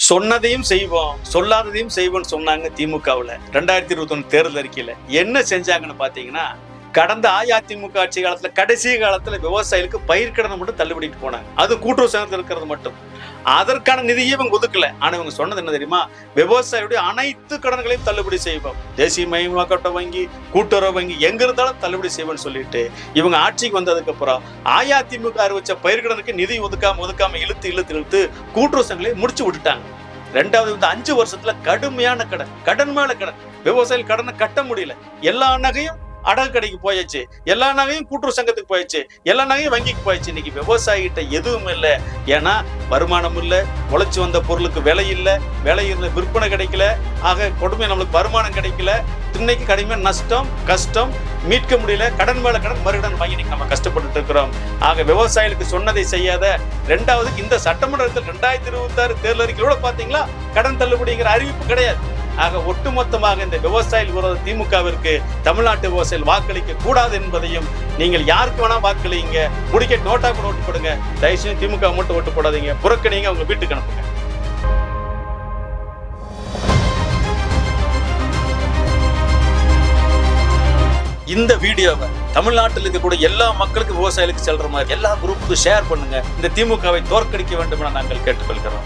சொன்னதையும் செய்வோம் சொல்லாததையும் செய்வோம்னு சொன்னாங்க திமுகவில் 2021 தேர்தல் அறிக்கையில. என்ன செஞ்சாங்கன்னு பாத்தீங்கன்னா, கடந்த அஇஅதிமுக ஆட்சி காலத்துல கடைசி காலத்துல விவசாயிகளுக்கு பயிர்க்கடனை மட்டும் தள்ளுபடிட்டு போனாங்க. அது கூட்டுறவு சங்கத்தில் இருக்கிறது மட்டும். அதற்கான நிதியை இவங்க ஒதுக்கல. ஆனா இவங்க சொன்னது என்ன தெரியுமா? விவசாயியுடைய அனைத்து கடன்களையும் தள்ளுபடி செய்வோம். தேசிய மயமாக்கப்பட்ட வங்கி, கூட்டுறவு வங்கி எங்க இருந்தாலும் தள்ளுபடி செய்வோம்னு சொல்லிட்டு இவங்க ஆட்சிக்கு வந்ததுக்கு அப்புறம் அஇஅதிமுக அறிவிச்ச பயிர்க்கடனுக்கு நிதி ஒதுக்காம இழுத்து கூட்டுறவு சங்கங்களை முடிச்சு விட்டுட்டாங்க. ரெண்டாவது வந்து 5 வருஷத்துல கடுமையான கடன் மேல கடன், விவசாயிகள் கடனை கட்ட முடியல. எல்லா நகையும் அடகு கடைக்கு போயாச்சு, எல்லா நகையும் கூட்டுறவு சங்கத்துக்கு போயாச்சு, எல்லா நகையும் வங்கிக்கு போயாச்சு. இன்னைக்கு விவசாயிகிட்ட எதுவும் இல்லை. ஏன்னா வருமானம் இல்லை, உழைச்சு வந்த பொருளுக்கு விலை இல்லை, விலை இருந்த விற்பனை கிடைக்கல, ஆக கொடுமை நம்மளுக்கு வருமானம் கிடைக்கல. இன்னைக்கு கடுமையான நஷ்டம், கஷ்டம், மீட்க முடியல, கடன் மேல கடன், மறுகடன் வாங்கி நம்ம கஷ்டப்பட்டு இருக்கிறோம். ஆக விவசாயிகளுக்கு சொன்னதை செய்யாத. ரெண்டாவது, இந்த சட்டமன்றத்தில் 2026 தேர்தல் அறிக்கையோட பாத்தீங்களா கடன் தள்ளுபடிங்கிற அறிவிப்பு கிடையாது. ஆக ஒட்டுமொத்தமாக இந்த விவசாயிகள் விரோத திமுகவிற்கு தமிழ்நாட்டு விவசாயிகள் வாக்களிக்க கூடாது என்பதையும், நீங்கள் யாருக்கு வேணா வாக்களிங்க, முடிக்க நோட்டாக்கு ஓட்டு போடுங்க, தயவுசெய்து திமுக மட்டும் ஓட்டு போடாதீங்க, புறக்கணிங்க, உங்க வீட்டுக்கு அனுப்புங்க. இந்த வீடியோவை தமிழ்நாட்டில் இருக்கக்கூடிய எல்லா மக்களுக்கும், விவசாயிகளுக்கு செல்ற மாதிரி எல்லா குரூப்புக்கும் ஷேர் பண்ணுங்க. இந்த திமுகவை தோற்கடிக்க வேண்டும் என நாங்கள் கேட்டுக்கொள்கிறோம்.